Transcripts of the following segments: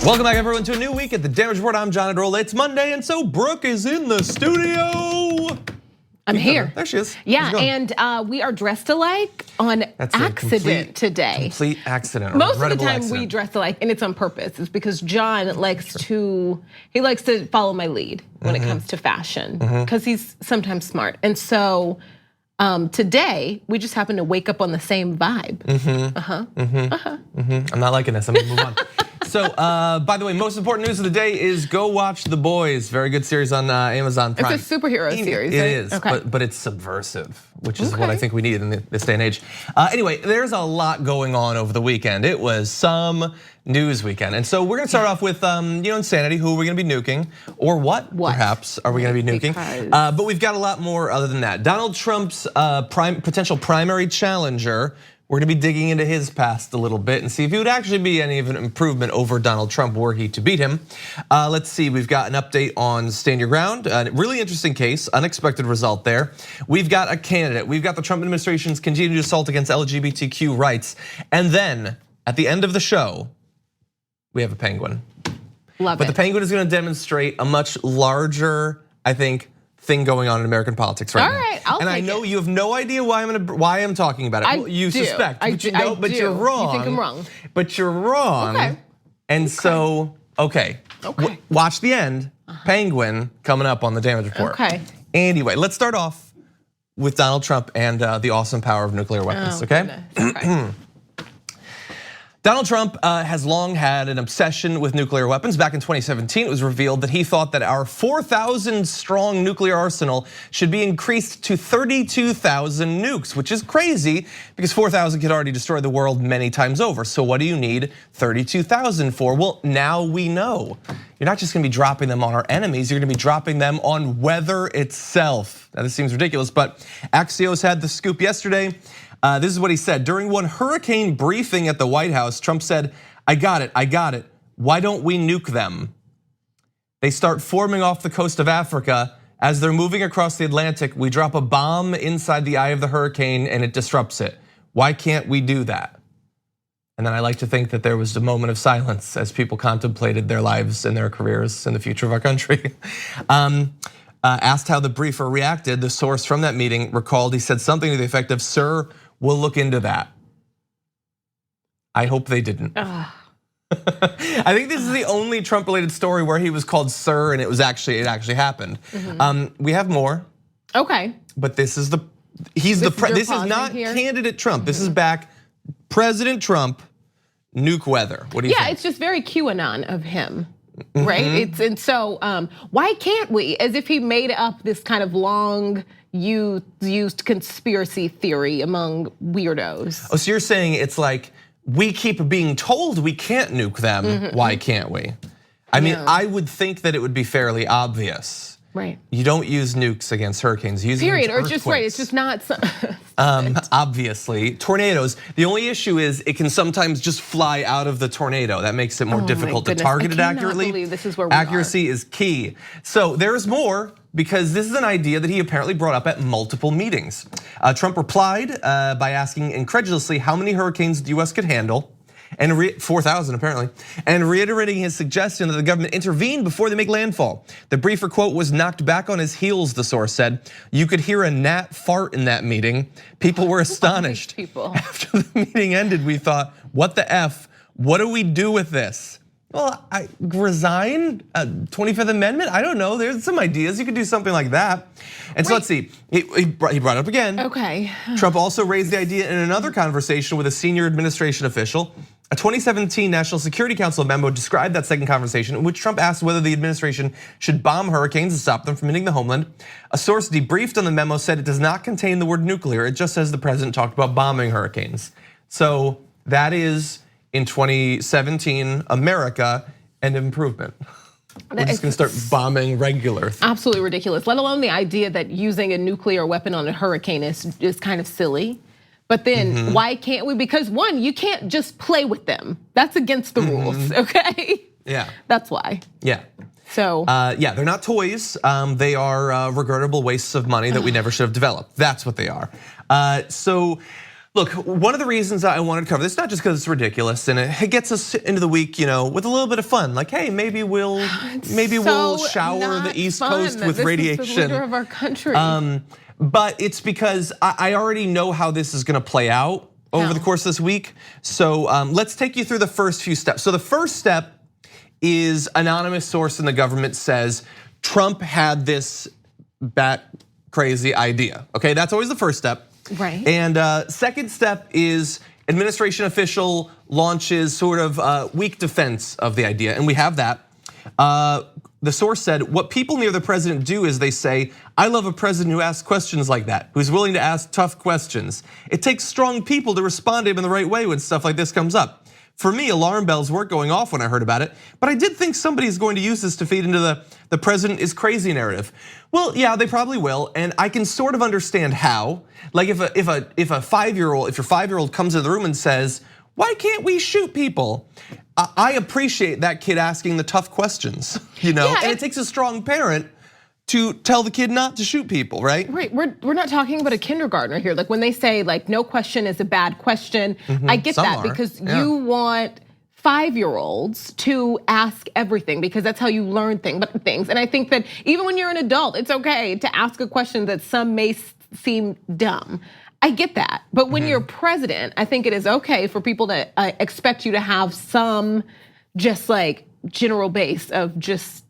Welcome back, everyone, to a new week at the Damage Report. I'm John Hickenlooper. It's Monday, and so Brooke is in the studio. I'm here. There she is. Yeah, and we are dressed alike on accident today. Complete accident. Most of the time we dress alike, and it's on purpose. It's because John likes to follow my lead when it comes to fashion, because he's sometimes smart. And so today we just happen to wake up on the same vibe. I'm not liking this. I'm gonna move on. So, by the way, most important news of the day is go watch The Boys. Very good series on Amazon Prime. It's a superhero series. It is, okay. but it's subversive, which is what I think we need in this day and age. Anyway, there's a lot going on over the weekend. It was some news weekend. And so we're gonna start off with insanity. Who are we gonna be nuking? Or what? Perhaps, are we gonna be nuking? But we've got a lot more other than that. Donald Trump's potential primary challenger. We're gonna be digging into his past a little bit and see if he would actually be any of an improvement over Donald Trump were he to beat him. Let's see, we've got an update on Stand Your Ground. A really interesting case, unexpected result there. We've got a candidate. We've got the Trump administration's continued assault against LGBTQ rights. And then at the end of the show, we have a penguin. Love it. But the penguin is gonna demonstrate a much larger, I think, thing going on in American politics right now. All right, I'll take it. And I know you have no idea why I'm talking about it. You suspect, but you know, but you're wrong. You think I'm wrong. But you're wrong. Okay. And so, watch the end. Penguin coming up on the Damage Report. Okay. Anyway, let's start off with Donald Trump and the awesome power of nuclear weapons, okay? Donald Trump has long had an obsession with nuclear weapons. Back in 2017, it was revealed that he thought that our 4,000 strong nuclear arsenal should be increased to 32,000 nukes, which is crazy because 4,000 could already destroy the world many times over. So what do you need 32,000 for? Well, now we know. You're not just gonna be dropping them on our enemies, you're gonna be dropping them on weather itself. Now this seems ridiculous, but Axios had the scoop yesterday. This is what he said. During one hurricane briefing at the White House, Trump said, I got it. Why don't we nuke them? They start forming off the coast of Africa. As they're moving across the Atlantic, we drop a bomb inside the eye of the hurricane and it disrupts it. Why can't we do that? And then I like to think that there was a moment of silence as people contemplated their lives and their careers and the future of our country. Asked how the briefer reacted, the source from that meeting recalled he said something to the effect of, "Sir, we'll look into that." I hope they didn't. I think this is the only Trump-related story where he was called sir and it actually happened. We have more. Okay. But this is this is not candidate Trump. This is back President Trump, nuke weather. What do you think? Yeah, it's just very QAnon of him. Right, and so why can't we? As if he made up this kind of long used conspiracy theory among weirdos. Oh, so you're saying it's like we keep being told we can't nuke them. Why can't we? I mean, I would think that it would be fairly obvious. Right. You don't use nukes against hurricanes. You use period, them or just right. It's just not. Obviously, tornadoes. The only issue is it can sometimes just fly out of the tornado. That makes it more difficult to target it accurately. This is where we Accuracy is key. So there's more because this is an idea that he apparently brought up at multiple meetings. Trump replied by asking incredulously how many hurricanes the US could handle. And 4,000 apparently, and reiterating his suggestion that the government intervene before they make landfall. The briefer quote was knocked back on his heels, the source said. You could hear a gnat fart in that meeting. People were astonished. After the meeting ended, we thought, what the F? What do we do with this? Well, I resign, 25th Amendment? I don't know, there's some ideas, you could do something like that. And so let's see, he brought it up again. Okay. Trump also raised the idea in another conversation with a senior administration official. A 2017 National Security Council memo described that second conversation in which Trump asked whether the administration should bomb hurricanes and stop them from hitting the homeland. A source debriefed on the memo said it does not contain the word nuclear, it just says the president talked about bombing hurricanes. So that is, in 2017, America and improvement. We're just gonna start bombing regular. Absolutely ridiculous, let alone the idea that using a nuclear weapon on a hurricane is kind of silly. But then why can't we? Because one, you can't just play with them. That's against the rules, okay? Yeah. That's why. Yeah. So. Yeah, they're not toys. They are regrettable wastes of money that we never should have developed. That's what they are. So Look, one of the reasons I wanted to cover this, not just because it's ridiculous and it gets us into the week, with a little bit of fun. Like, hey, maybe we'll shower the East Coast with radiation. This is the leader of our country. But it's because I already know how this is going to play out over the course of this week. So let's take you through the first few steps. So the first step is anonymous source in the government says Trump had this bat crazy idea. Okay, that's always the first step. Right. And second step is administration official launches sort of weak defense of the idea, and we have that. The source said, what people near the president do is they say, I love a president who asks questions like that, who's willing to ask tough questions. It takes strong people to respond to him in the right way when stuff like this comes up. For me, alarm bells weren't going off when I heard about it, but I did think somebody's going to use this to feed into the president is crazy narrative. Well, yeah, they probably will, and I can sort of understand how. Like if your 5-year-old comes into the room and says, why can't we shoot people? I appreciate that kid asking the tough questions, and it takes a strong parent to tell the kid not to shoot people, right? Right, we're not talking about a kindergartner here. Like when they say like no question is a bad question, I get that because you want 5-year-olds to ask everything because that's how you learn things. And I think that even when you're an adult, it's okay to ask a question that some may seem dumb. I get that, but when you're president, I think it is okay for people to expect you to have some just like general base of just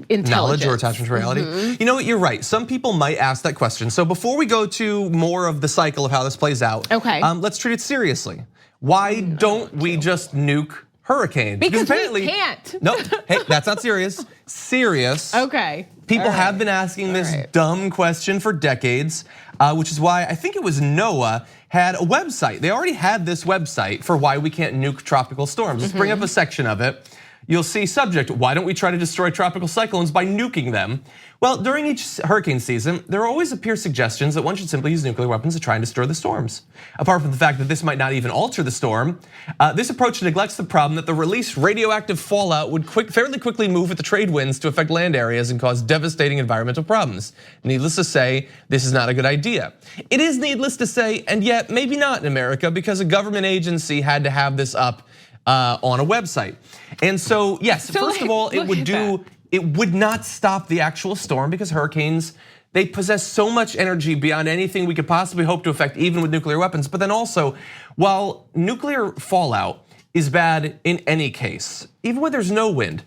intelligence. Knowledge or attachment to reality. You know what, you're right. Some people might ask that question. So before we go to more of the cycle of how this plays out, let's treat it seriously. Why don't we just nuke hurricanes? Because apparently we can't. No, hey, that's not serious. Serious. Okay. People have been asking this dumb question for decades, which is why I think it was NOAA had a website. They already had this website for why we can't nuke tropical storms. Let's bring up a section of it. You'll see subject, why don't we try to destroy tropical cyclones by nuking them? Well, during each hurricane season, there always appear suggestions that one should simply use nuclear weapons to try and destroy the storms. Apart from the fact that this might not even alter the storm, this approach neglects the problem that the released radioactive fallout would fairly quickly move with the trade winds to affect land areas and cause devastating environmental problems. Needless to say, this is not a good idea. It is needless to say, and yet maybe not in America because a government agency had to have this up on a website. And so, yes, first of all, it would not stop the actual storm because hurricanes, they possess so much energy beyond anything we could possibly hope to affect even with nuclear weapons. But then also, while nuclear fallout is bad in any case, even when there's no wind,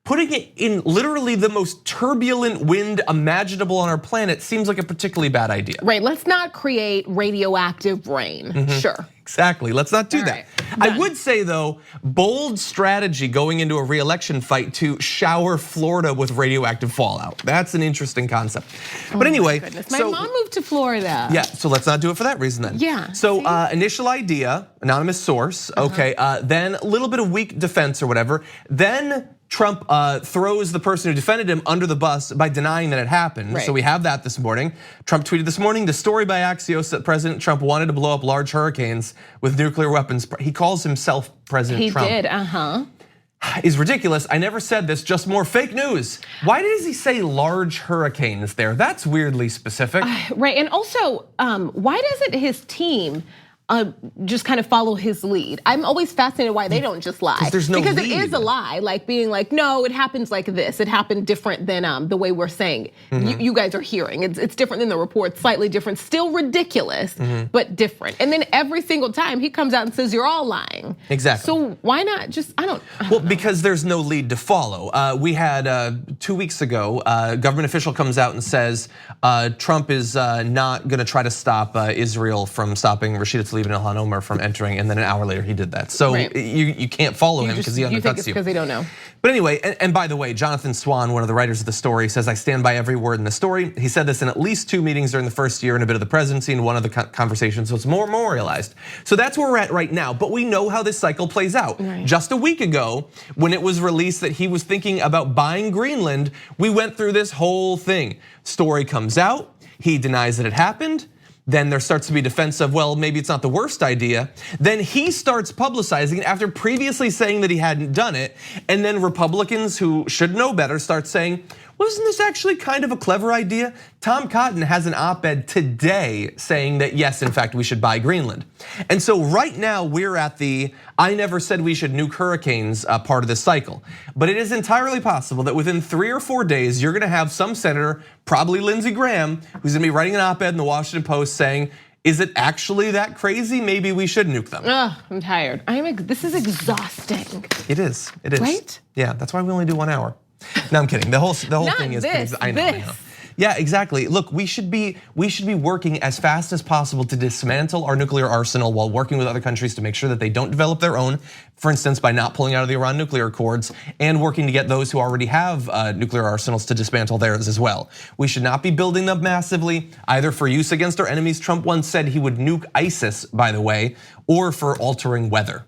putting it in literally the most turbulent wind imaginable on our planet seems like a particularly bad idea. Right, let's not create radioactive rain, sure. Exactly, let's not do that. I would say though, bold strategy going into a re-election fight to shower Florida with radioactive fallout. That's an interesting concept. But anyway. My mom moved to Florida. Yeah, so let's not do it for that reason then. Yeah. So initial idea, anonymous source, okay. Then a little bit of weak defense or whatever. Then Trump throws the person who defended him under the bus by denying that it happened. So we have that this morning. Trump tweeted this morning, the story by Axios that President Trump wanted to blow up large hurricanes with nuclear weapons. He calls himself President Trump. He did, Is ridiculous. I never said this, just more fake news. Why does he say large hurricanes there? That's weirdly specific. Right, and also, why doesn't his team just kind of follow his lead? I'm always fascinated why they don't just lie. There's no because lead. It is a lie, like being like, no, it happens like this. It happened different than the way we're saying. You guys are hearing. It's different than the report, slightly different, still ridiculous, but different. And then every single time he comes out and says you're all lying. Exactly. So why not just, I don't Well, know. because there's no lead to follow. We had 2 weeks ago, a government official comes out and says Trump is not gonna try to stop Israel from stopping Rashida Tlaib and Ilhan Omar from entering, and then an hour later he did that. So you can't follow him because he undercuts you. You think it's because they don't know. But anyway, and by the way, Jonathan Swan, one of the writers of the story, says, I stand by every word in the story. He said this in at least 2 meetings during the first year and a bit of the presidency and one of the conversations, so it's more memorialized. So that's where we're at right now, but we know how this cycle plays out. Just a week ago, when it was released that he was thinking about buying Greenland, we went through this whole thing. Story comes out, he denies that it happened. Then there starts to be defense of, well, maybe it's not the worst idea. Then he starts publicizing it after previously saying that he hadn't done it. And then Republicans who should know better start saying, wasn't this actually kind of a clever idea? Tom Cotton has an op-ed today saying that yes, in fact, we should buy Greenland. And so right now we're at the I never said we should nuke hurricanes part of this cycle. But it is entirely possible that within 3 or 4 days, you're gonna have some senator, probably Lindsey Graham, who's gonna be writing an op-ed in the Washington Post saying, is it actually that crazy? Maybe we should nuke them. I'm tired. This is exhausting. It is, it is. Right? Yeah, that's why we only do 1 hour. No, I'm kidding. The whole thing is, I know. Yeah, exactly. Look, we should be working as fast as possible to dismantle our nuclear arsenal while working with other countries to make sure that they don't develop their own, for instance, by not pulling out of the Iran nuclear accords, and working to get those who already have nuclear arsenals to dismantle theirs as well. We should not be building them massively, either for use against our enemies. Trump once said he would nuke ISIS, by the way, or for altering weather.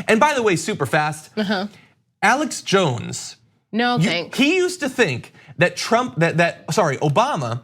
And by the way, super fast, Alex Jones. No, thanks. He used to think that Obama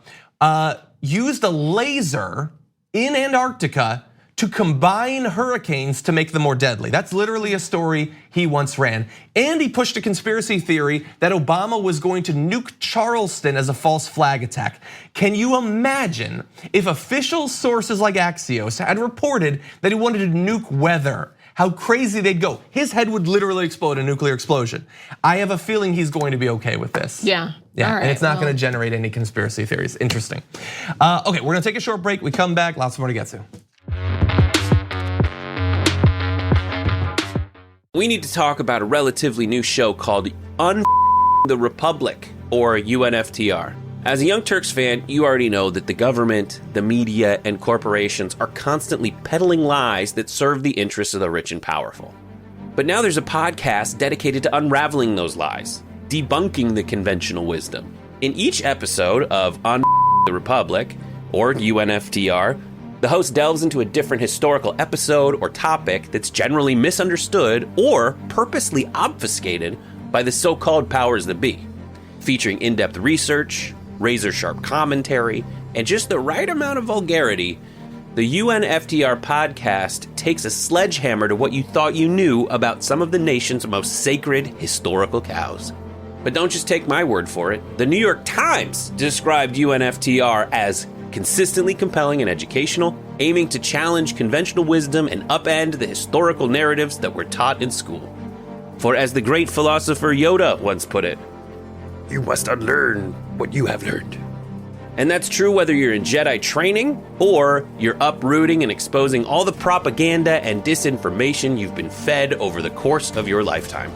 used a laser in Antarctica to combine hurricanes to make them more deadly. That's literally a story he once ran. And he pushed a conspiracy theory that Obama was going to nuke Charleston as a false flag attack. Can you imagine if official sources like Axios had reported that he wanted to nuke weather? How crazy they'd go. His head would literally explode in a nuclear explosion. I have a feeling he's going to be okay with this. Yeah. Yeah, and it's not going to generate any conspiracy theories. Interesting. Okay, we're going to take a short break. We come back, lots more to get to. We need to talk about a relatively new show called the Republic, or UNFTR. As a Young Turks fan, you already know that the government, the media, and corporations are constantly peddling lies that serve the interests of the rich and powerful. But now there's a podcast dedicated to unraveling those lies, debunking the conventional wisdom. In each episode of the Republic, or UNFTR, the host delves into a different historical episode or topic that's generally misunderstood or purposely obfuscated by the so-called powers that be, featuring in-depth research, razor-sharp commentary, and just the right amount of vulgarity. The UNFTR podcast takes a sledgehammer to what you thought you knew about some of the nation's most sacred historical cows. But don't just take my word for it. The New York Times described UNFTR as consistently compelling and educational, aiming to challenge conventional wisdom and upend the historical narratives that were taught in school. For as the great philosopher Yoda once put it, you must unlearn what you have learned. And that's true whether you're in Jedi training or you're uprooting and exposing all the propaganda and disinformation you've been fed over the course of your lifetime.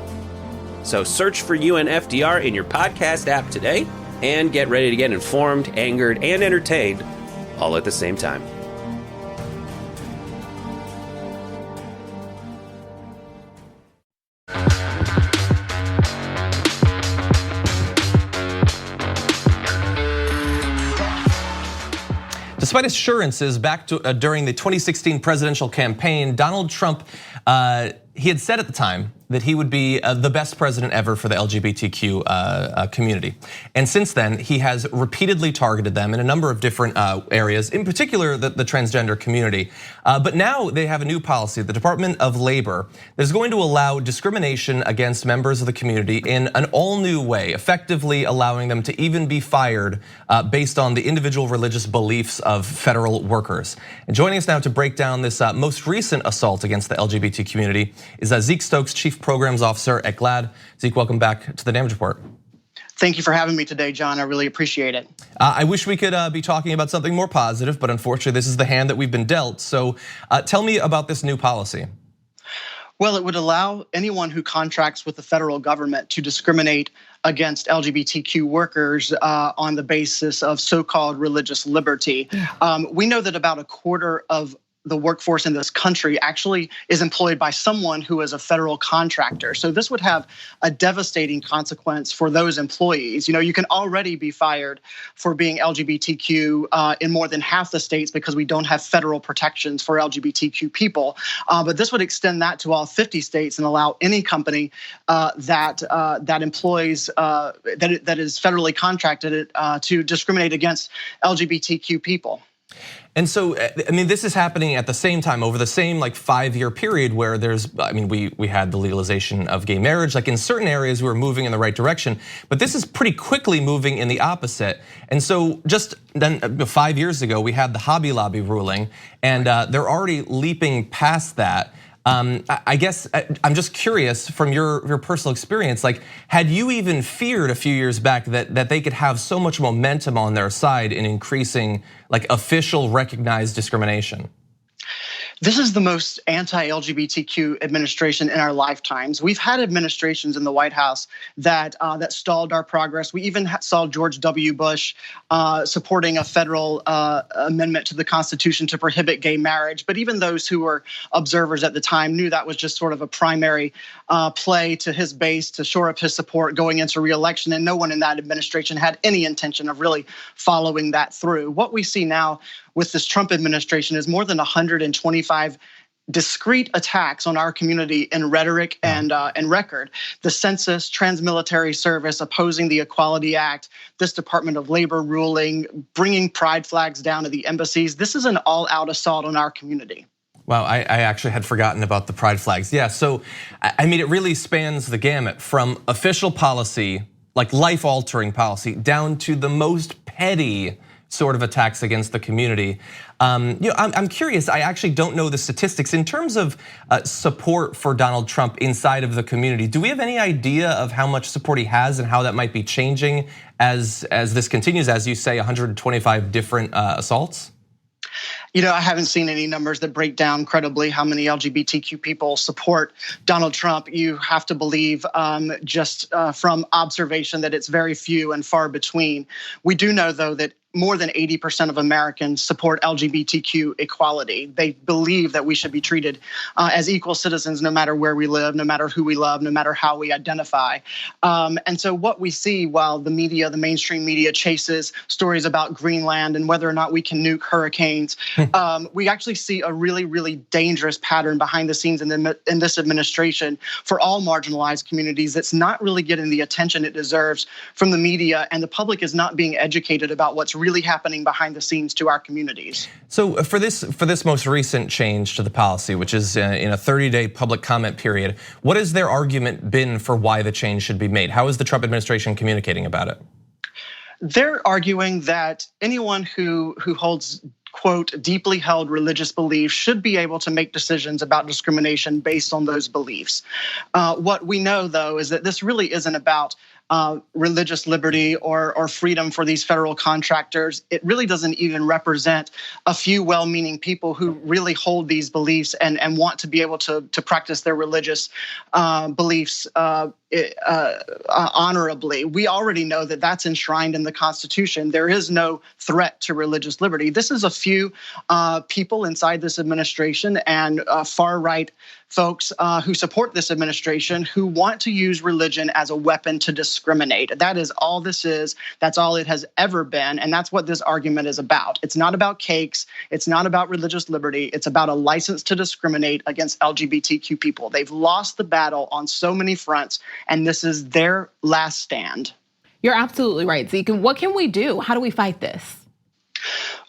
So search for UNFTR in your podcast app today and get ready to get informed, angered, and entertained all at the same time. Despite assurances back during the 2016 presidential campaign, Donald Trump, he had said at the time that he would be the best president ever for the LGBTQ community. And since then, he has repeatedly targeted them in a number of different areas, in particular the transgender community. But now they have a new policy, the Department of Labor, that is going to allow discrimination against members of the community in an all new way, effectively allowing them to even be fired based on the individual religious beliefs of federal workers. And joining us now to break down this most recent assault against the LGBT community is Zeke Stokes, Chief Programs Officer at GLAAD. Zeke, welcome back to the Damage Report. Thank you for having me today, John. I really appreciate it. I wish we could be talking about something more positive, but unfortunately this is the hand that we've been dealt. So tell me about this new policy. Well, it would allow anyone who contracts with the federal government to discriminate against LGBTQ workers on the basis of so-called religious liberty. We know that about a quarter of the workforce in this country actually is employed by someone who is a federal contractor. So this would have a devastating consequence for those employees. You know, you can already be fired for being LGBTQ in more than half the states because we don't have federal protections for LGBTQ people. But this would extend that to all 50 states and allow any company that employs, that is federally contracted to discriminate against LGBTQ people. And so, I mean, this is happening at the same time over the same like 5-year period where we had the legalization of gay marriage. Like in certain areas, we were moving in the right direction, but this is pretty quickly moving in the opposite. And so just then 5 years ago, we had the Hobby Lobby ruling, and they're already leaping past that. I guess I'm just curious from your personal experience, like had you even feared a few years back that they could have so much momentum on their side in increasing like official recognized discrimination? This is the most anti-LGBTQ administration in our lifetimes. We've had administrations in the White House that stalled our progress. We even saw George W. Bush supporting a federal amendment to the Constitution to prohibit gay marriage. But even those who were observers at the time knew that was just sort of a primary play to his base to shore up his support going into re-election. And no one in that administration had any intention of really following that through. What we see now with this Trump administration is more than 125 discrete attacks on our community in rhetoric and record. The census, trans-military service, opposing the Equality Act, this Department of Labor ruling, bringing pride flags down to the embassies. This is an all-out assault on our community. Wow, I actually had forgotten about the pride flags. Yeah, so I mean, it really spans the gamut from official policy, like life-altering policy, down to the most petty sort of attacks against the community. I'm curious, I actually don't know the statistics. In terms of support for Donald Trump inside of the community, do we have any idea of how much support he has and how that might be changing as this continues, as you say, 125 different assaults? You know, I haven't seen any numbers that break down credibly how many LGBTQ people support Donald Trump. You have to believe just from observation that it's very few and far between. We do know, though, that more than 80% of Americans support LGBTQ equality. They believe that we should be treated as equal citizens no matter where we live, no matter who we love, no matter how we identify. And so what we see while the media, the mainstream media chases stories about Greenland and whether or not we can nuke hurricanes, we actually see a really, really dangerous pattern behind the scenes in this administration for all marginalized communities that's not really getting the attention it deserves from the media, and the public is not being educated about what's really happening behind the scenes to our communities. So for this most recent change to the policy, which is in a 30-day public comment period, what has their argument been for why the change should be made? How is the Trump administration communicating about it? They're arguing that anyone who holds, quote, deeply held religious beliefs should be able to make decisions about discrimination based on those beliefs. What we know, though, is that this really isn't about religious liberty or freedom for these federal contractors. It really doesn't even represent a few well-meaning people who really hold these beliefs and want to be able to practice their religious beliefs honorably. We already know that that's enshrined in the Constitution. There is no threat to religious liberty. This is a few people inside this administration and far-right folks who support this administration who want to use religion as a weapon to discriminate. That is all this is. That's all it has ever been. And that's what this argument is about. It's not about cakes. It's not about religious liberty. It's about a license to discriminate against LGBTQ people. They've lost the battle on so many fronts, and this is their last stand. You're absolutely right, Zeke. And what can we do? How do we fight this?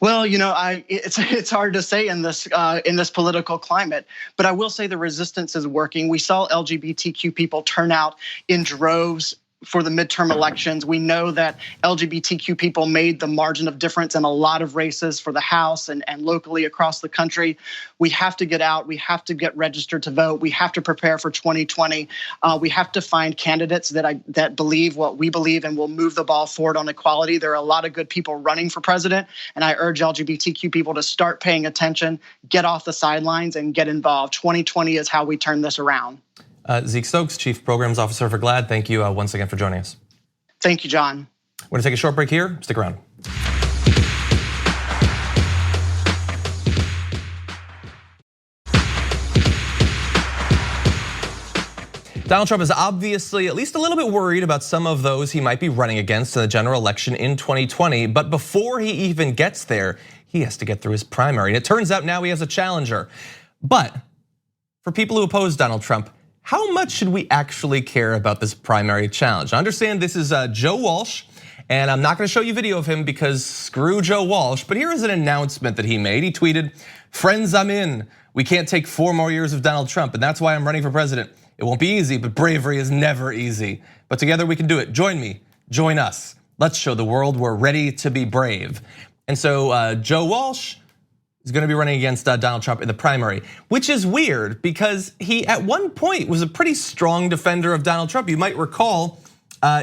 Well, you know, it's hard to say in this political climate, but I will say the resistance is working. We saw LGBTQ people turn out in droves for the midterm elections. We know that LGBTQ people made the margin of difference in a lot of races for the House and locally across the country. We have to get out. We have to get registered to vote. We have to prepare for 2020. We have to find candidates that believe what we believe and will move the ball forward on equality. There are a lot of good people running for president, and I urge LGBTQ people to start paying attention, get off the sidelines, and get involved. 2020 is how we turn this around. Zeke Stokes, Chief Programs Officer for GLAAD. Thank you once again for joining us. Thank you, John. We're gonna take a short break here. Stick around. Donald Trump is obviously at least a little bit worried about some of those he might be running against in the general election in 2020. But before he even gets there, he has to get through his primary. And it turns out now he has a challenger. But for people who oppose Donald Trump, how much should we actually care about this primary challenge? I understand this is Joe Walsh, And I'm not gonna show you video of him because screw Joe Walsh, but here is an announcement that he made. He tweeted, "Friends, I'm in. We can't take 4 more years of Donald Trump, and that's why I'm running for president. It won't be easy, but bravery is never easy. But together we can do it. Join me, join us. Let's show the world we're ready to be brave." And so Joe Walsh is gonna be running against Donald Trump in the primary, which is weird because he at one point was a pretty strong defender of Donald Trump. You might recall,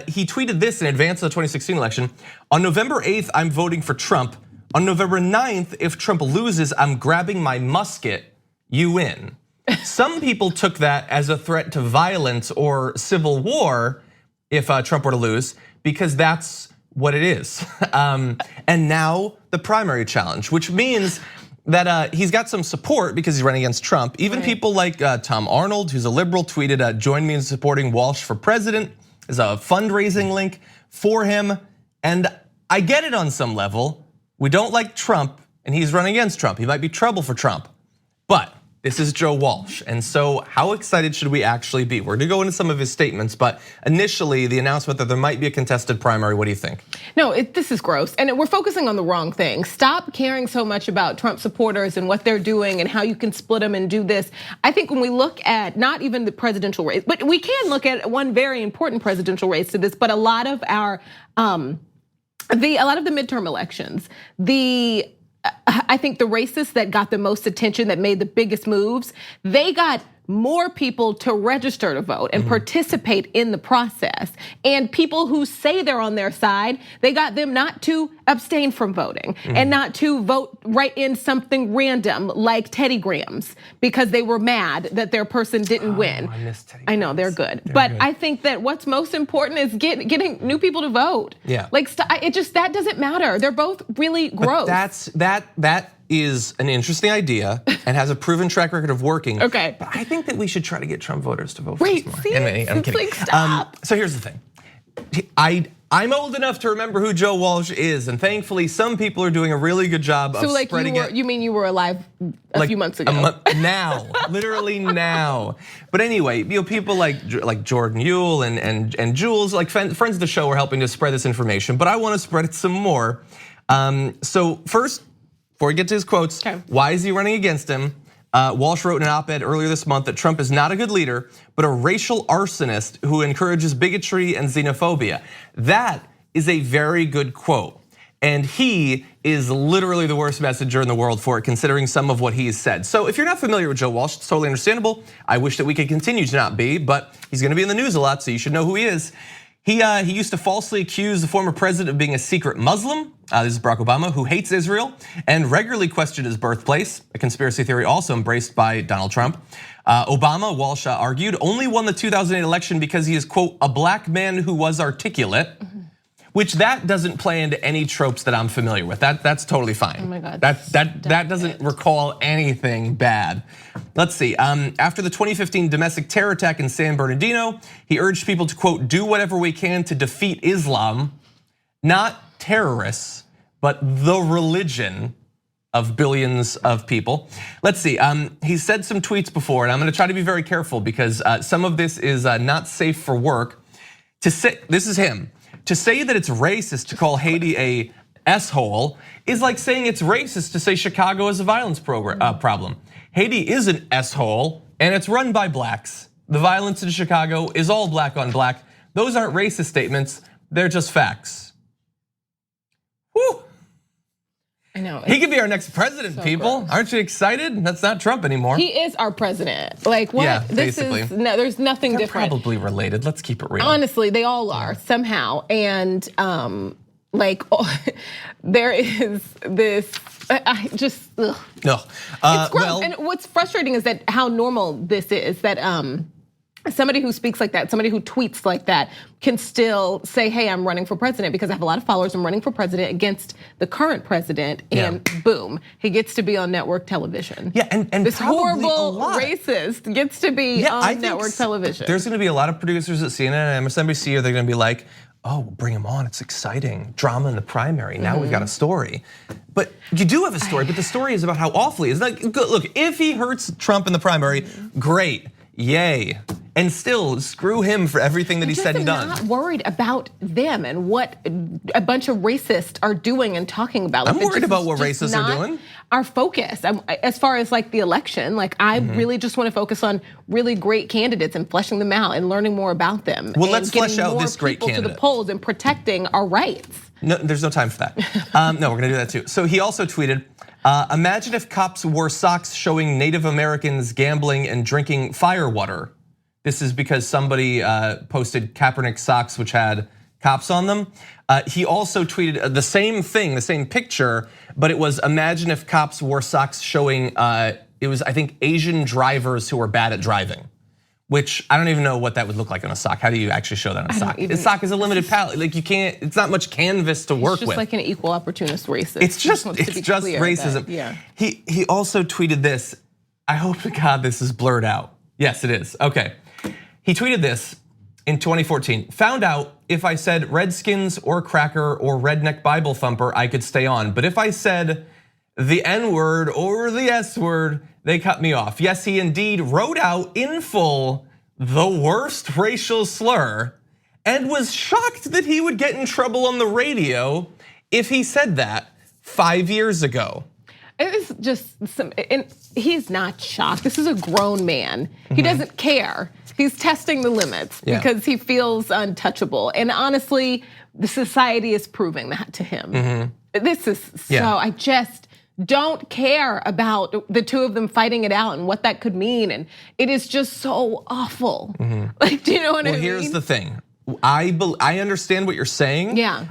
he tweeted this in advance of the 2016 election. "On November 8th, I'm voting for Trump. On November 9th, if Trump loses, I'm grabbing my musket, you win." Some people took that as a threat to violence or civil war if Trump were to lose, because that's what it is. And now the primary challenge, which means that he's got some support because he's running against Trump. Even people like Tom Arnold, who's a liberal, tweeted, "Join me in supporting Walsh for president." There's a fundraising link for him. And I get it on some level. We don't like Trump and he's running against Trump. He might be trouble for Trump, but this is Joe Walsh. And so how excited should we actually be? We're gonna go into some of his statements, but initially the announcement that there might be a contested primary, what do you think? No, this is gross, and we're focusing on the wrong thing. Stop caring so much about Trump supporters and what they're doing and how you can split them and do this. I think when we look at not even the presidential race, but we can look at one very important presidential race to this, but a lot of our, a lot of the midterm elections, I think the races that got the most attention, that made the biggest moves, they got more people to register to vote and participate in the process. And people who say they're on their side, they got them not to abstain from voting and not to vote right in something random like Teddy Grahams because they were mad that their person didn't win. I miss Teddy I know, they're good. But I think that what's most important is getting new people to vote. Yeah. Like, that doesn't matter. They're both really gross. That is an interesting idea and has a proven track record of working. Okay. But I think that we should try to get Trump voters to vote for us more. See, I'm kidding. like, stop. So here's the thing. I'm old enough to remember who Joe Walsh is, and thankfully some people are doing a really good job of spreading it. You mean you were alive a few months ago? Now, literally now. But anyway, people like Jordan Ewell and Jules, like friends of the show, are helping to spread this information. But I want to spread it some more. So first, before we get to his quotes, why is he running against him? Walsh wrote in an op-ed earlier this month that Trump is not a good leader, but a racial arsonist who encourages bigotry and xenophobia. That is a very good quote. And he is literally the worst messenger in the world for it, considering some of what he has said. So if you're not familiar with Joe Walsh, it's totally understandable. I wish that we could continue to not be, but he's gonna be in the news a lot, so you should know who he is. He used to falsely accuse the former president of being a secret Muslim, this is Barack Obama, who hates Israel, and regularly questioned his birthplace, a conspiracy theory also embraced by Donald Trump. Obama, Walsh argued, only won the 2008 election because he is, quote, a black man who was articulate, which that doesn't play into any tropes that I'm familiar with. That's totally fine. Oh my God. That doesn't recall anything bad. Let's see, after the 2015 domestic terror attack in San Bernardino, he urged people to, quote, do whatever we can to defeat Islam, not terrorists, but the religion of billions of people. Let's see, he said some tweets before, and I'm gonna try to be very careful because some of this is not safe for work. This is him. To say that it's racist to call Haiti a S-hole is like saying it's racist to say Chicago is a violence problem. Haiti is an S-hole and it's run by blacks. The violence in Chicago is all black on black. Those aren't racist statements, they're just facts. Whew. I know. He could be our next president, people. Gross. Aren't you excited? That's not Trump anymore. He is our president. Like what? Yeah, this basically. is no, there's nothing They're different. probably related, let's keep it real. Honestly, they all are somehow. And there is this, I just, ugh. No. It's gross. And what's frustrating is that how normal this is, that somebody who speaks like that, somebody who tweets like that can still say, hey, I'm running for president because I have a lot of followers, I'm running for president against the current president, and boom, he gets to be on network television. Yeah, and this probably horrible racist gets to be on network television. There's gonna be a lot of producers at CNN and MSNBC, they're gonna be like, oh, bring him on, it's exciting. Drama in the primary, now we've got a story. But you do have a story, but the story is about how awful he is. Like, look, if he hurts Trump in the primary, great, yay. and still screw him for everything that he said and done. I'm not worried about them and what a bunch of racists are doing and talking about. I'm worried about what racists are doing. Our focus, as far as like the election, like I really just want to focus on really great candidates and fleshing them out and learning more about them. Well, and let's flesh out this great people candidate to the polls and protecting our rights. No, there's no time for that. No, we're gonna do that too. So he also tweeted, imagine if cops wore socks showing Native Americans gambling and drinking firewater. This is because somebody posted Kaepernick socks which had cops on them. He also tweeted the same thing, the same picture, but it was imagine if cops wore socks showing, it was I think Asian drivers who were bad at driving. Which I don't even know what that would look like on a sock. How do you actually show that on a sock? A sock is a limited palette. Like you can't. It's not much canvas to work with. It's just like an equal opportunist racist. It's just racism. Yeah. He also tweeted this. I hope to God this is blurred out. Yes, it is. Okay. He tweeted this in 2014. Found out if I said Redskins or cracker or redneck Bible thumper, I could stay on. But if I said the N-word or the S-word, they cut me off. Yes, he indeed wrote out in full the worst racial slur and was shocked that he would get in trouble on the radio if he said that 5 years ago. It's just and he's not shocked. This is a grown man. He doesn't care. He's testing the limits because he feels untouchable. And honestly, the society is proving that to him. This is so, I just don't care about the two of them fighting it out and what that could mean. And it is just so awful. Like, do you know what I mean? Well, here's the thing. I understand what you're saying. Yeah.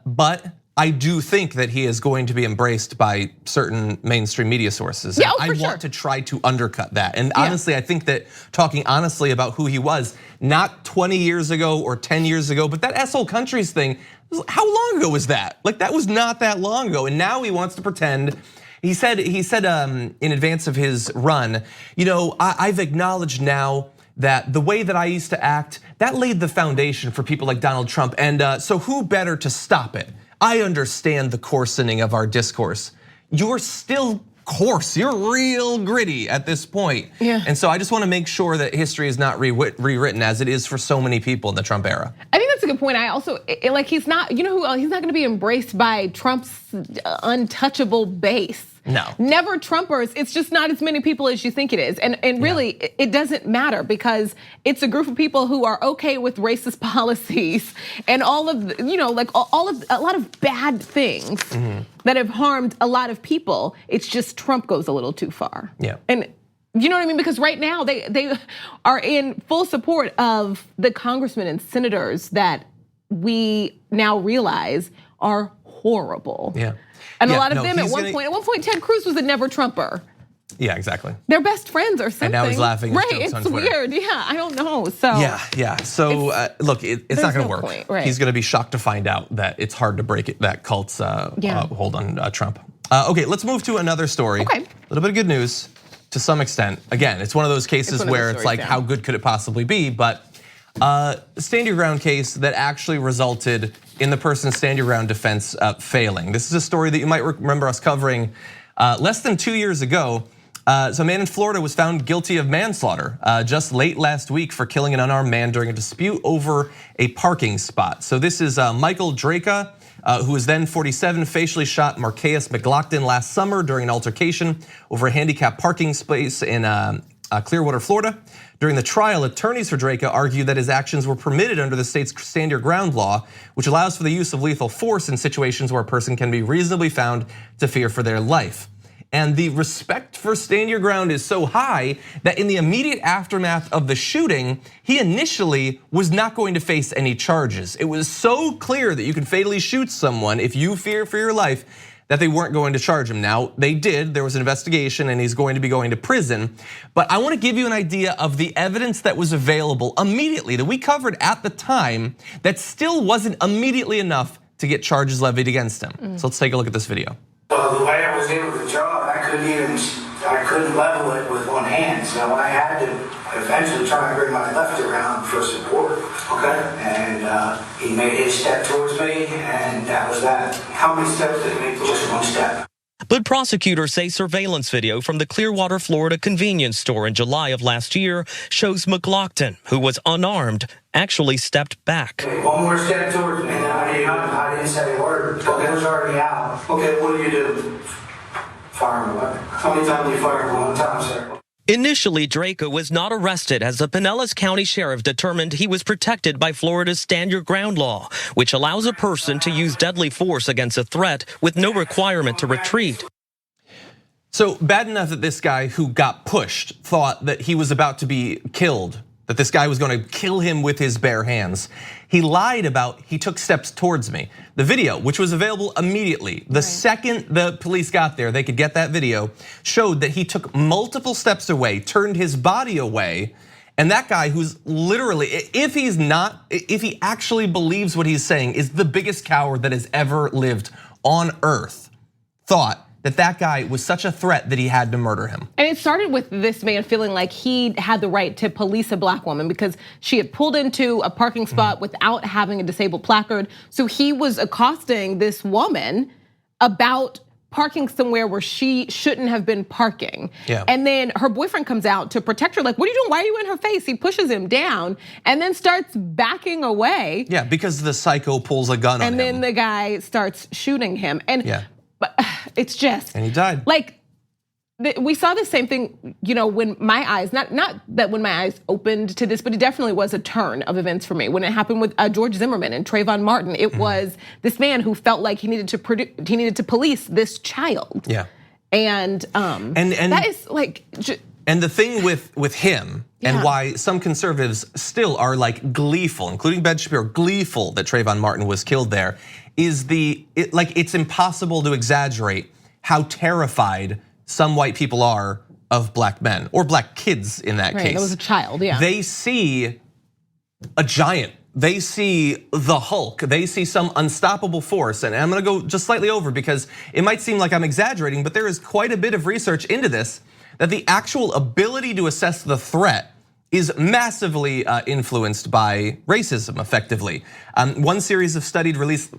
But I do think that he is going to be embraced by certain mainstream media sources. Yeah, I want to try to undercut that. And honestly, I think that talking honestly about who he was, not 20 years ago or 10 years ago, but that S-hole countries thing, how long ago was that? Like that was not that long ago. And now he wants to pretend. He said in advance of his run, you know, I've acknowledged now that the way that I used to act, that laid the foundation for people like Donald Trump. And so who better to stop it? I understand the coarsening of our discourse. You're still coarse, you're real gritty at this point. And so I just wanna make sure that history is not rewritten as it is for so many people in the Trump era. I think that's a good point. I also, like he's not, you know who, he's not gonna be embraced by Trump's untouchable base. No. Never Trumpers, it's just not as many people as you think it is. And really, it doesn't matter because it's a group of people who are okay with racist policies and all of, you know, like all of, a lot of bad things that have harmed a lot of people. It's just Trump goes a little too far. And you know what I mean? Because right now they are in full support of the congressmen and senators that we now realize are horrible. And a lot of them at one point, Ted Cruz was a never Trumper. Yeah, exactly. They're best friends or something. And now he's laughing at right, jokes on it's Twitter. weird, yeah, I don't know, so. Yeah, so look, it's not gonna work. Point, right. He's gonna be shocked to find out that it's hard to break it, that cult's hold on Trump. Okay, let's move to another story. Okay. A little bit of good news to some extent. Again, it's one of those cases where it's like, how good could it possibly be? But stand your ground case that actually resulted in the person's stand your ground defense failing. This is a story that you might remember us covering less than 2 years ago. So a man in Florida was found guilty of manslaughter just late last week for killing an unarmed man during a dispute over a parking spot. So this is Michael Draka, who was then 47, facially shot Marquez McLaughlin last summer during an altercation over a handicapped parking space in Clearwater, Florida. During the trial, attorneys for Draka argued that his actions were permitted under the state's stand your ground law, which allows for the use of lethal force in situations where a person can be reasonably found to fear for their life. And the respect for stand your ground is so high that in the immediate aftermath of the shooting, he initially was not going to face any charges. It was so clear that you could fatally shoot someone if you fear for your life that they weren't going to charge him. Now, they did, there was an investigation and he's going to be going to prison. But I wanna give you an idea of the evidence that was available immediately that we covered at the time that still wasn't immediately enough to get charges levied against him. So let's take a look at this video. Well, the way I was able to draw it, I couldn't level it with one hand. So I had to eventually try and bring my left around for support. Okay. And he made his step towards me, and that was that. How many steps did he make? Just one step. But prosecutors say surveillance video from the Clearwater, Florida convenience store in July of last year shows McLaughlin, who was unarmed, actually stepped back. One more step towards me. I didn't say a word. The gun's already out. Okay, what do you do? Fire a weapon. How many times do you fire? One time, sir. Initially, Draco was not arrested as the Pinellas County Sheriff determined he was protected by Florida's Stand Your Ground law, which allows a person to use deadly force against a threat with no requirement to retreat. So bad enough that this guy who got pushed thought that he was about to be killed, that this guy was going to kill him with his bare hands. He lied about he took steps towards me. The video, which was available immediately, the second the police got there, they could get that video, showed that he took multiple steps away, turned his body away, and that guy who's literally, if he actually believes what he's saying, is the biggest coward that has ever lived on earth, thought that guy was such a threat that he had to murder him. And it started with this man feeling like he had the right to police a black woman because she had pulled into a parking spot without having a disabled placard. So he was accosting this woman about parking somewhere where she shouldn't have been parking. Yeah. And then her boyfriend comes out to protect her, like, what are you doing? Why are you in her face? He pushes him down and then starts backing away. Yeah, because the psycho pulls a gun on him. And then the guy starts shooting him. And but it's just, and he died. Like, we saw the same thing, when my eyes, not that when my eyes opened to this, but it definitely was a turn of events for me. When it happened with George Zimmerman and Trayvon Martin, it was this man who felt like he needed to police this child. Yeah. And that is like. And the thing with him and why some conservatives still are like gleeful, including Ben Shapiro, gleeful that Trayvon Martin was killed there, is it's impossible to exaggerate how terrified some white people are of black men or black kids in that case. That was a child, yeah. They see a giant. They see the Hulk. They see some unstoppable force. And I'm gonna go just slightly over because it might seem like I'm exaggerating, but there is quite a bit of research into this, that the actual ability to assess the threat is massively influenced by racism, effectively. One series of studies released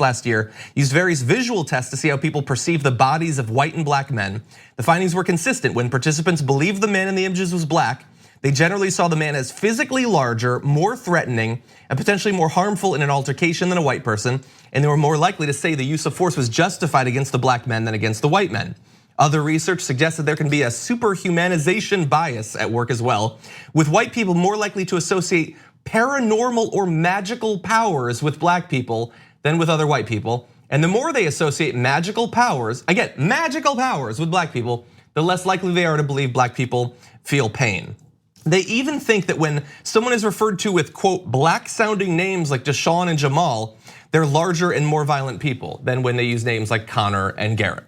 last year used various visual tests to see how people perceive the bodies of white and black men. The findings were consistent. When participants believed the man in the images was black, they generally saw the man as physically larger, more threatening, and potentially more harmful in an altercation than a white person, and they were more likely to say the use of force was justified against the black men than against the white men. Other research suggests that there can be a superhumanization bias at work as well, with white people more likely to associate paranormal or magical powers with black people than with other white people. And the more they associate magical powers, again, magical powers with black people, the less likely they are to believe black people feel pain. They even think that when someone is referred to with, quote, black sounding names like Deshaun and Jamal, they're larger and more violent people than when they use names like Connor and Garrett.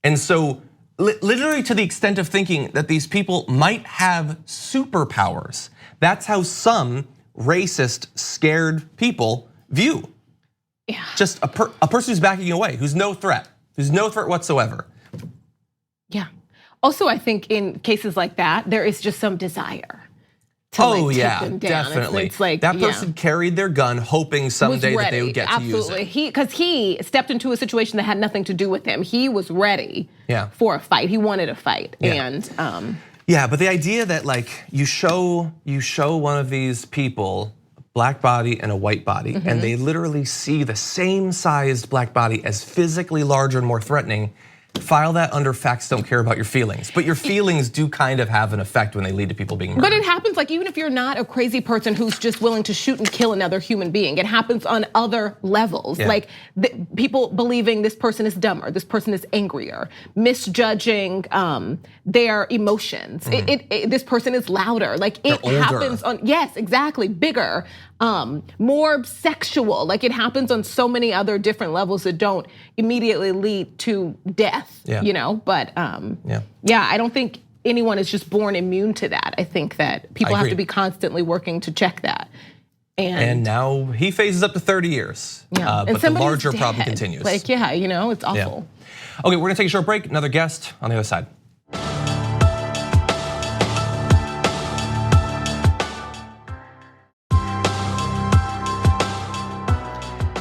And so literally to the extent of thinking that these people might have superpowers, that's how some racist, scared people view. Yeah. Just a person who's backing away, who's no threat whatsoever. Yeah. Also, I think in cases like that, there is just some desire to take them down. Definitely. It's like that person carried their gun hoping someday that they would get to use it. Because he stepped into a situation that had nothing to do with him. He was ready for a fight. He wanted a fight. And yeah, but the idea that like you show one of these people, black body and a white body, and they literally see the same sized black body as physically larger and more threatening, file that under facts don't care about your feelings. But your feelings do kind of have an effect when they lead to people being murdered. But it happens like even if you're not a crazy person who's just willing to shoot and kill another human being, it happens on other levels. Like people believing this person is dumber, this person is angrier, misjudging their emotions. This person is louder. Like it happens on, yes, exactly, bigger. More sexual, like it happens on so many other different levels that don't immediately lead to death, But I don't think anyone is just born immune to that. I think that people have to be constantly working to check that. And now he faces up to 30 years, but the larger problem continues. Like, it's awful. Okay, we're gonna take a short break. Another guest on the other side.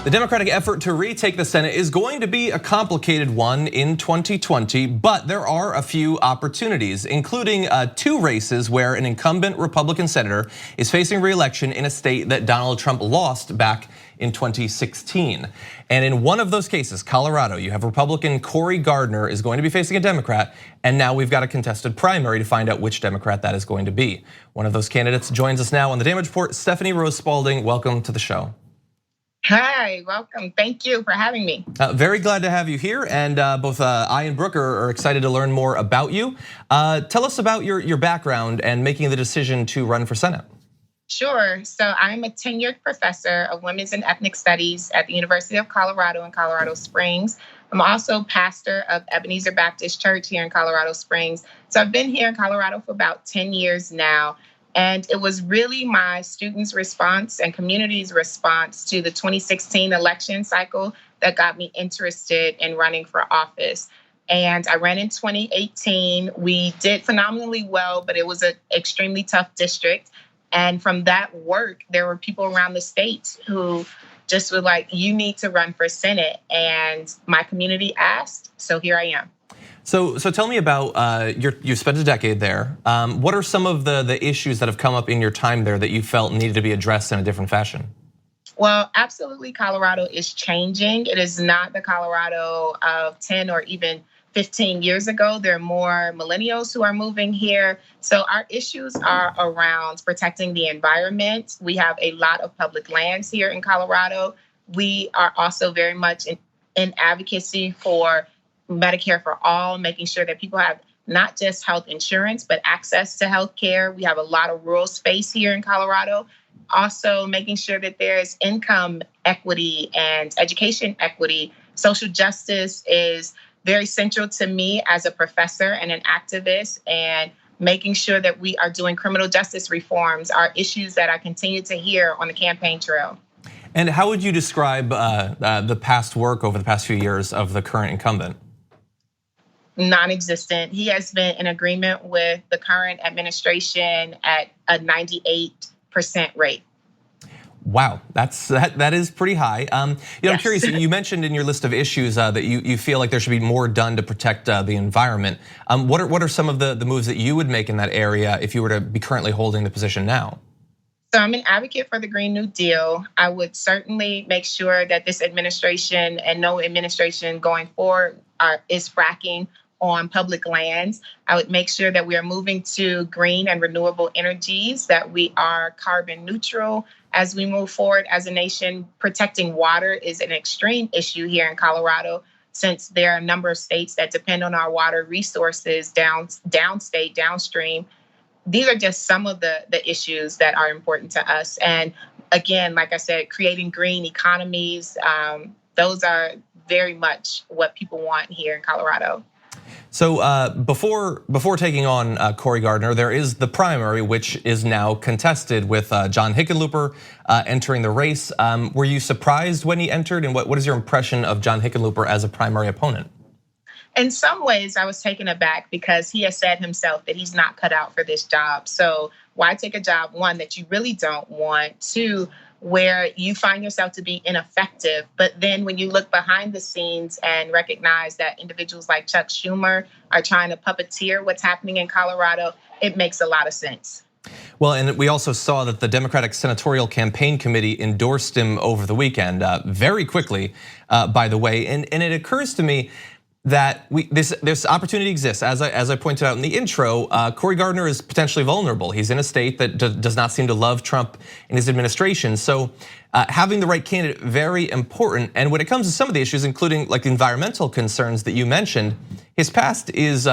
The Democratic effort to retake the Senate is going to be a complicated one in 2020, but there are a few opportunities, including 2 races where an incumbent Republican senator is facing re-election in a state that Donald Trump lost back in 2016. And in one of those cases, Colorado, you have Republican Cory Gardner is going to be facing a Democrat, and now we've got a contested primary to find out which Democrat that is going to be. One of those candidates joins us now on the Damage Report. Stephany Rose Spaulding, welcome to the show. Hi, welcome. Thank you for having me. Very glad to have you here, and both I and Brooke are excited to learn more about you. Tell us about your background and making the decision to run for Senate. Sure. So I'm a tenured professor of women's and ethnic studies at the University of Colorado in Colorado Springs. I'm also pastor of Ebenezer Baptist Church here in Colorado Springs. So I've been here in Colorado for about 10 years now. And it was really my students' response and community's response to the 2016 election cycle that got me interested in running for office. And I ran in 2018. We did phenomenally well, but it was an extremely tough district. And from that work, there were people around the state who just were like, you need to run for Senate. And my community asked, so here I am. So tell me about, you spent a decade there. What are some of the issues that have come up in your time there that you felt needed to be addressed in a different fashion? Well, absolutely, Colorado is changing. It is not the Colorado of 10 or even 15 years ago. There are more millennials who are moving here. So our issues are around protecting the environment. We have a lot of public lands here in Colorado. We are also very much in advocacy for Medicare for all, making sure that people have not just health insurance, but access to health care. We have a lot of rural space here in Colorado. Also making sure that there's income equity and education equity. Social justice is very central to me as a professor and an activist, and making sure that we are doing criminal justice reforms are issues that I continue to hear on the campaign trail. And how would you describe the past work over the past few years of the current incumbent? Non-existent. He has been in agreement with the current administration at a 98% rate. Wow, that is pretty high. I'm Yes. curious. You mentioned in your list of issues that you feel like there should be more done to protect the environment. What are some of the moves that you would make in that area if you were to be currently holding the position now? So I'm an advocate for the Green New Deal. I would certainly make sure that this administration and no administration going forward is fracking on public lands. I would make sure that we are moving to green and renewable energies, that we are carbon neutral as we move forward as a nation. Protecting water is an extreme issue here in Colorado, since there are a number of states that depend on our water resources downstate, downstream. These are just some of the issues that are important to us. And again, like I said, creating green economies, those are very much what people want here in Colorado. So before taking on Cory Gardner, there is the primary, which is now contested with John Hickenlooper entering the race. Were you surprised when he entered, and what is your impression of John Hickenlooper as a primary opponent? In some ways, I was taken aback because he has said himself that he's not cut out for this job. So why take a job, one, that you really don't want, two, where you find yourself to be ineffective. But then when you look behind the scenes and recognize that individuals like Chuck Schumer are trying to puppeteer what's happening in Colorado, it makes a lot of sense. Well, and we also saw that the Democratic Senatorial Campaign Committee endorsed him over the weekend, very quickly, by the way. And it occurs to me that this opportunity exists. As I pointed out in the intro, Cory Gardner is potentially vulnerable. He's in a state that does not seem to love Trump and his administration. So having the right candidate, very important. And when it comes to some of the issues, including like the environmental concerns that you mentioned, his past is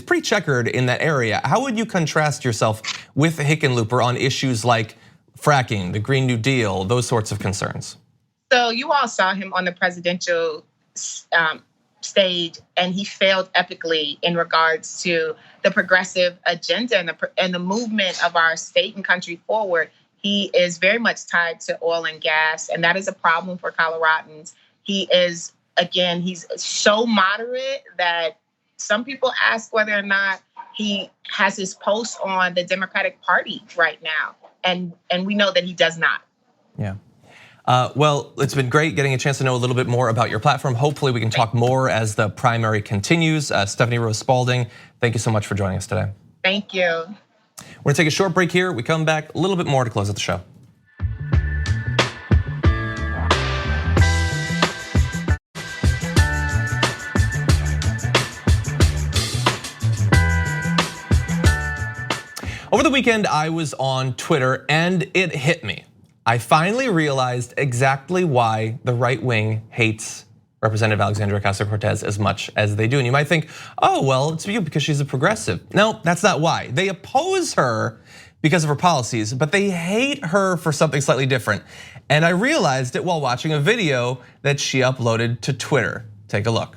pretty checkered in that area. How would you contrast yourself with Hickenlooper on issues like fracking, the Green New Deal, those sorts of concerns? So you all saw him on the presidential stage, and he failed epically in regards to the progressive agenda and the movement of our state and country forward. He is very much tied to oil and gas, and that is a problem for Coloradans. He is, again, he's so moderate that some people ask whether or not he has his post on the Democratic Party right now, and we know that he does not. Yeah. Well, it's been great getting a chance to know a little bit more about your platform. Hopefully we can talk more as the primary continues. Stephany Rose Spaulding, thank you so much for joining us today. Thank you. We're gonna take a short break here. We come back a little bit more to close out the show. Over the weekend, I was on Twitter and it hit me. I finally realized exactly why the right wing hates Representative Alexandria Ocasio-Cortez as much as they do. And you might think, oh, well, it's because she's a progressive. No, that's not why. They oppose her because of her policies, but they hate her for something slightly different. And I realized it while watching a video that she uploaded to Twitter. Take a look.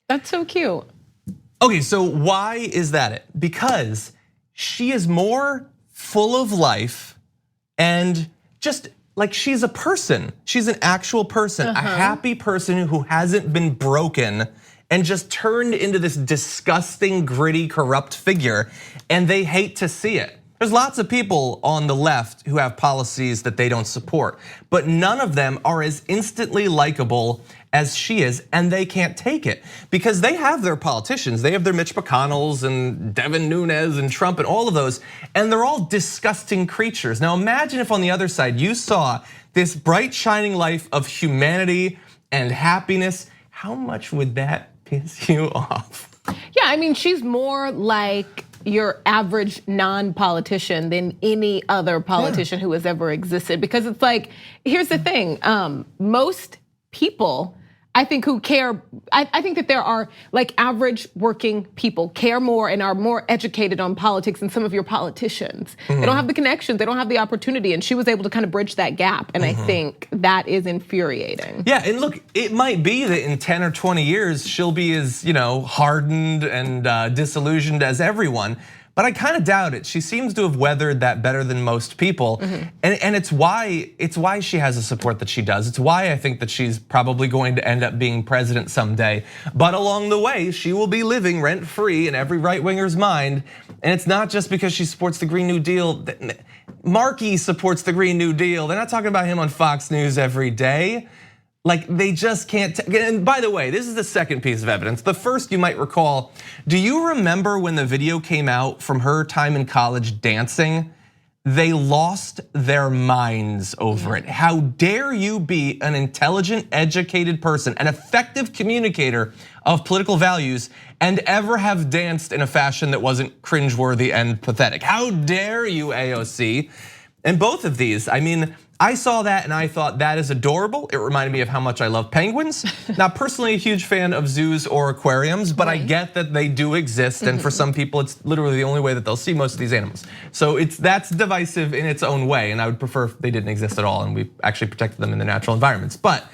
That's so cute. Okay, so why is that it? Because she is more full of life and just like she's a person. She's an actual person, a happy person who hasn't been broken and just turned into this disgusting, gritty, corrupt figure, and they hate to see it. There's lots of people on the left who have policies that they don't support, but none of them are as instantly likable as she is, and they can't take it because they have their politicians. They have their Mitch McConnells and Devin Nunes and Trump and all of those, and they're all disgusting creatures. Now imagine if on the other side you saw this bright shining life of humanity and happiness. How much would that piss you off? Yeah, I mean, she's more like your average non-politician than any other politician who has ever existed. Because it's like, here's the thing, most people, I think, who care, I think that there are like average working people care more and are more educated on politics than some of your politicians. They don't have the connections, they don't have the opportunity, and she was able to kind of bridge that gap, and I think that is infuriating. Yeah, and look, it might be that in 10 or 20 years, she'll be as hardened and disillusioned as everyone. But I kind of doubt it. She seems to have weathered that better than most people. And it's why she has the support that she does. It's why I think that she's probably going to end up being president someday. But along the way, she will be living rent-free in every right-winger's mind. And it's not just because she supports the Green New Deal. Markey supports the Green New Deal. They're not talking about him on Fox News every day. Like they just can't, and by the way, this is the second piece of evidence. The first you might recall, do you remember when the video came out from her time in college dancing? They lost their minds over it. How dare you be an intelligent, educated person, an effective communicator of political values and ever have danced in a fashion that wasn't cringeworthy and pathetic? How dare you, AOC? And both of these, I mean, I saw that and I thought that is adorable. It reminded me of how much I love penguins. Not personally a huge fan of zoos or aquariums, but I get that they do exist, and for some people it's literally the only way that they'll see most of these animals. So that's divisive in its own way, and I would prefer if they didn't exist at all and we actually protected them in the natural environments. But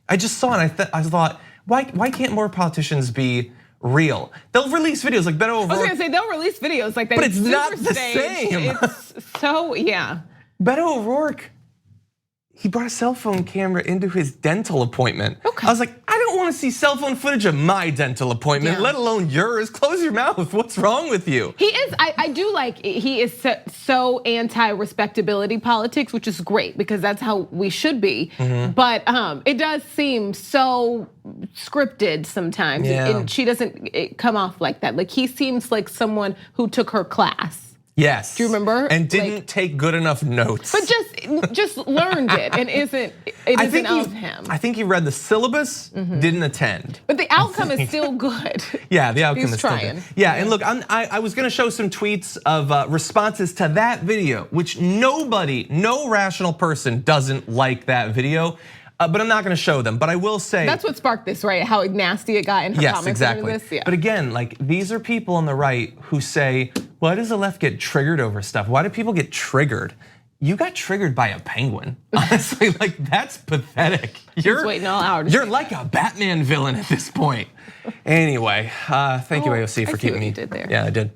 I just saw it and I thought, why can't more politicians be real? They'll release videos like Beto O'Rourke. I was gonna say they'll release videos like that, but it's not the same. It's so, yeah. Beto O'Rourke, he brought a cell phone camera into his dental appointment. I was like, I don't want to see cell phone footage of my dental appointment, let alone yours. Close your mouth. What's wrong with you? He is, I do like, he is so anti-respectability politics, which is great because that's how we should be. But it does seem so scripted sometimes, and she doesn't come off like that. Like he seems like someone who took her class. Yes. Do you remember? And didn't take good enough notes. But just learned it and isn't of him. I think he read the syllabus, didn't attend. But the outcome is still good. Yeah, the outcome He's is still trying. good. Yeah, and look, I was gonna show some tweets of responses to that video, which no rational person doesn't like that video. But I'm not gonna show them, but I will say. That's what sparked this, right? How nasty it got in her comments. Yes, exactly. This? Yeah. But again, like these are people on the right who say, why does the left get triggered over stuff? Why do people get triggered? you got triggered by a penguin. Honestly, like that's pathetic. You're waiting all hours. You're like a Batman villain at this point. Anyway, thank you, AOC, for keeping me. You did there. Yeah, I did.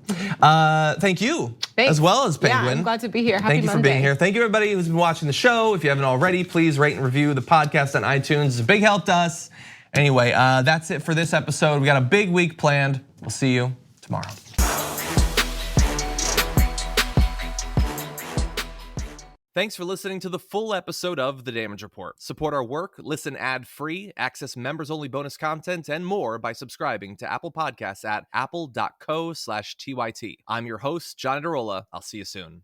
Thank you, Thanks. as well as Penguin. Yeah, I'm glad to be here. Happy Thank you for Monday. being here. Thank you, everybody who's been watching the show. If you haven't already, please rate and review the podcast on iTunes. It's a big help to us. Anyway, that's it for this episode. We got a big week planned. We'll see you tomorrow. Thanks for listening to the full episode of The Damage Report. Support our work, listen ad-free, access members-only bonus content, and more by subscribing to Apple Podcasts at apple.co/TYT. I'm your host, John Adarola. I'll see you soon.